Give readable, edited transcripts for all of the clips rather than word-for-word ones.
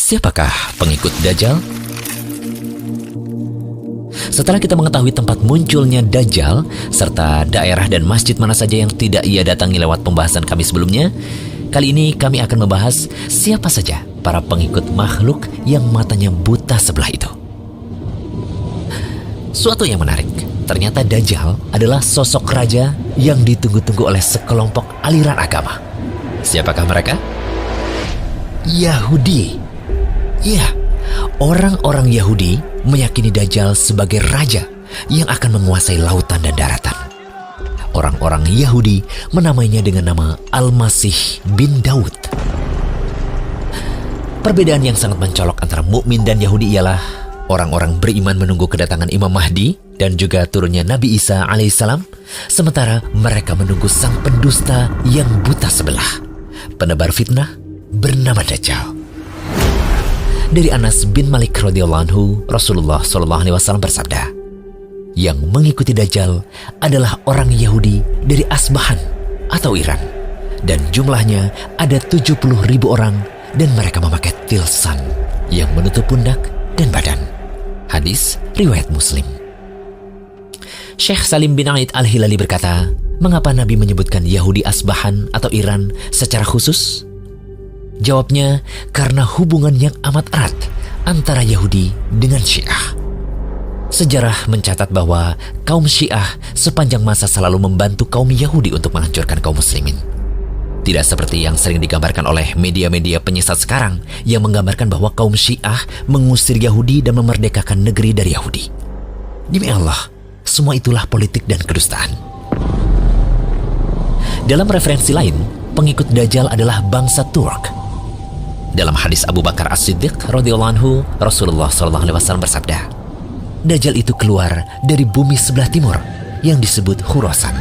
Siapakah pengikut Dajjal? Setelah kita mengetahui tempat munculnya Dajjal, serta daerah dan masjid mana saja yang tidak ia datangi lewat pembahasan kami sebelumnya, kali ini kami akan membahas siapa saja para pengikut makhluk yang matanya buta sebelah itu. Suatu yang menarik, ternyata Dajjal adalah sosok raja yang ditunggu-tunggu oleh sekelompok aliran agama. Siapakah mereka? Yahudi. Ya, orang-orang Yahudi meyakini Dajjal sebagai raja yang akan menguasai lautan dan daratan. Orang-orang Yahudi menamainya dengan nama Al-Masih bin Daud. Perbedaan yang sangat mencolok antara mukmin dan Yahudi ialah orang-orang beriman menunggu kedatangan Imam Mahdi dan juga turunnya Nabi Isa alaihissalam, sementara mereka menunggu sang pendusta yang buta sebelah, penebar fitnah bernama Dajjal. Dari Anas bin Malik radhiyallahu anhu, Rasulullah SAW bersabda, yang mengikuti Dajjal adalah orang Yahudi dari Asbahan atau Iran, dan jumlahnya ada 70.000 orang, dan mereka memakai tilsan yang menutup pundak dan badan. Hadis riwayat Muslim. Syekh Salim bin Aid Al-Hilali berkata, mengapa Nabi menyebutkan Yahudi Asbahan atau Iran secara khusus? Jawabnya, karena hubungan yang amat erat antara Yahudi dengan Syiah. Sejarah mencatat bahwa kaum Syiah sepanjang masa selalu membantu kaum Yahudi untuk menghancurkan kaum muslimin. Tidak seperti yang sering digambarkan oleh media-media penyesat sekarang yang menggambarkan bahwa kaum Syiah mengusir Yahudi dan memerdekakan negeri dari Yahudi. Demi Allah, semua itulah politik dan kedustaan. Dalam referensi lain, pengikut Dajjal adalah bangsa Turk. Dalam hadis Abu Bakar As-Siddiq radhiyallahu anhu, Rasulullah SAW bersabda, Dajjal itu keluar dari bumi sebelah timur yang disebut Khurasan.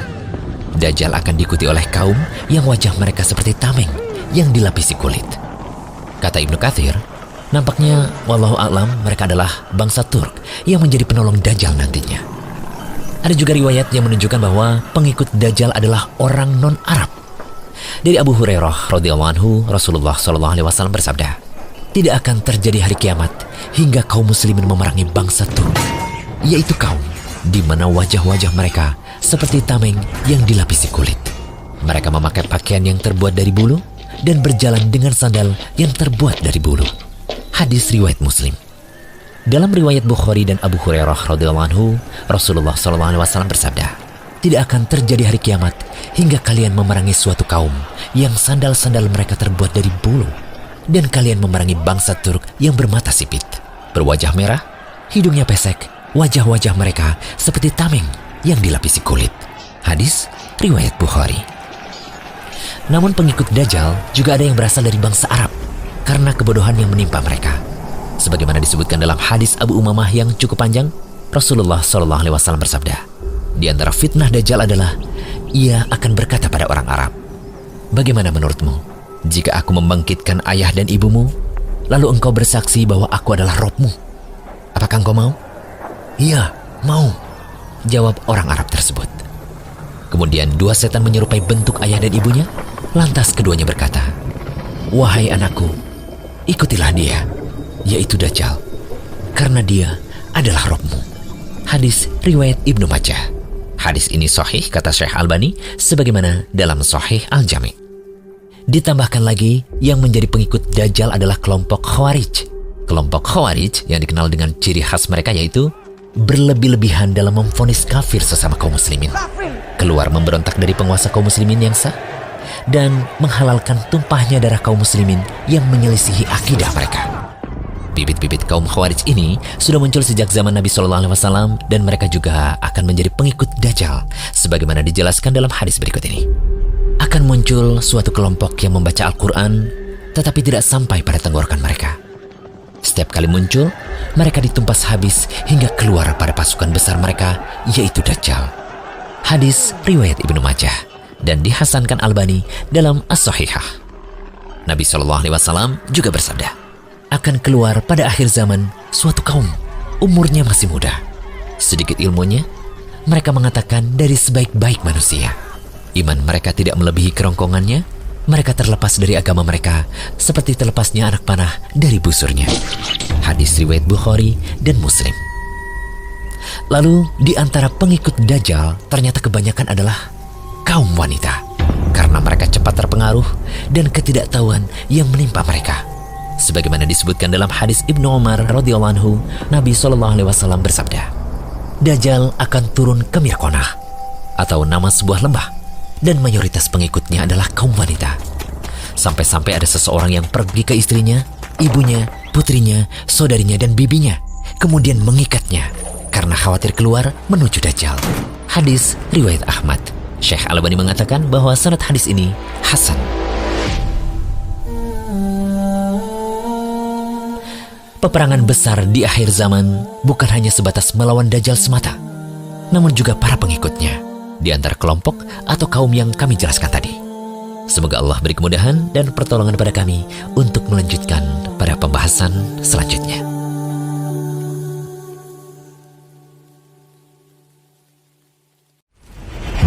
Dajjal akan diikuti oleh kaum yang wajah mereka seperti tameng yang dilapisi kulit. Kata Ibnu Katsir, nampaknya wallahu a'lam mereka adalah bangsa Turk yang menjadi penolong Dajjal nantinya. Ada juga riwayat yang menunjukkan bahwa pengikut Dajjal adalah orang non-Arab. Dari Abu Hurairah radhiyallahu anhu, Rasulullah SAW bersabda, tidak akan terjadi hari kiamat hingga kaum muslimin memerangi bangsa Turk, yaitu kaum di mana wajah-wajah mereka seperti tameng yang dilapisi kulit. Mereka memakai pakaian yang terbuat dari bulu dan berjalan dengan sandal yang terbuat dari bulu. Hadis riwayat Muslim. Dalam riwayat Bukhari dan Abu Hurairah radhiyallahu anhu, Rasulullah SAW bersabda, tidak akan terjadi hari kiamat hingga kalian memerangi suatu kaum yang sandal-sandal mereka terbuat dari bulu, dan kalian memerangi bangsa Turk yang bermata sipit, berwajah merah, hidungnya pesek, wajah-wajah mereka seperti tameng yang dilapisi kulit. Hadis riwayat Bukhari. Namun pengikut Dajjal juga ada yang berasal dari bangsa Arab karena kebodohan yang menimpa mereka. Sebagaimana disebutkan dalam hadis Abu Umamah yang cukup panjang, Rasulullah SAW bersabda, di antara fitnah Dajjal adalah ia akan berkata pada orang Arab, bagaimana menurutmu jika aku membangkitkan ayah dan ibumu, lalu engkau bersaksi bahwa aku adalah Robmu? Apakah engkau mau? Iya, mau, jawab orang Arab tersebut. Kemudian dua setan menyerupai bentuk ayah dan ibunya, lantas keduanya berkata, wahai anakku, ikutilah dia, yaitu Dajjal, karena dia adalah Robmu. Hadis riwayat Ibnu Majah. Hadis ini sahih kata Syekh Albani sebagaimana dalam Sahih Al-Jami'. Ditambahkan lagi, yang menjadi pengikut Dajjal adalah kelompok Khawarij. Kelompok Khawarij yang dikenal dengan ciri khas mereka yaitu berlebih-lebihan dalam memvonis kafir sesama kaum muslimin, keluar memberontak dari penguasa kaum muslimin yang sah, dan menghalalkan tumpahnya darah kaum muslimin yang menyelisihi akidah mereka. Bibit-bibit kaum Khawarij ini sudah muncul sejak zaman Nabi SAW, dan mereka juga akan menjadi pengikut Dajjal sebagaimana dijelaskan dalam hadis berikut ini. Akan muncul suatu kelompok yang membaca Al-Quran tetapi tidak sampai pada tenggorokan mereka. Setiap kali muncul, mereka ditumpas habis hingga keluar pada pasukan besar mereka, yaitu Dajjal. Hadis riwayat Ibnu Majah dan dihasankan Albani dalam As-Sahihah. Nabi SAW juga bersabda, akan keluar pada akhir zaman suatu kaum, umurnya masih muda, sedikit ilmunya, mereka mengatakan dari sebaik-baik manusia. Iman mereka tidak melebihi kerongkongannya, mereka terlepas dari agama mereka seperti terlepasnya anak panah dari busurnya. Hadis riwayat Bukhari dan Muslim. Lalu di antara pengikut Dajjal ternyata kebanyakan adalah kaum wanita, karena mereka cepat terpengaruh dan ketidaktahuan yang menimpa mereka. Sebagaimana disebutkan dalam hadis Ibnu Umar radhiyallahu anhu, Nabi SAW bersabda, Dajjal akan turun ke Mirkonah, atau nama sebuah lembah, dan mayoritas pengikutnya adalah kaum wanita. Sampai-sampai ada seseorang yang pergi ke istrinya, ibunya, putrinya, saudarinya, dan bibinya, kemudian mengikatnya karena khawatir keluar menuju Dajjal. Hadis riwayat Ahmad. Syekh Al-Albani mengatakan bahwa sanad hadis ini hasan. Peperangan besar di akhir zaman bukan hanya sebatas melawan Dajjal semata, namun juga para pengikutnya di antara kelompok atau kaum yang kami jelaskan tadi. Semoga Allah beri kemudahan dan pertolongan pada kami untuk melanjutkan pada pembahasan selanjutnya.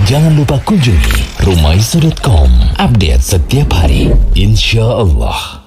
Jangan lupa kunjungi rumaiso.com, update setiap hari, insya Allah.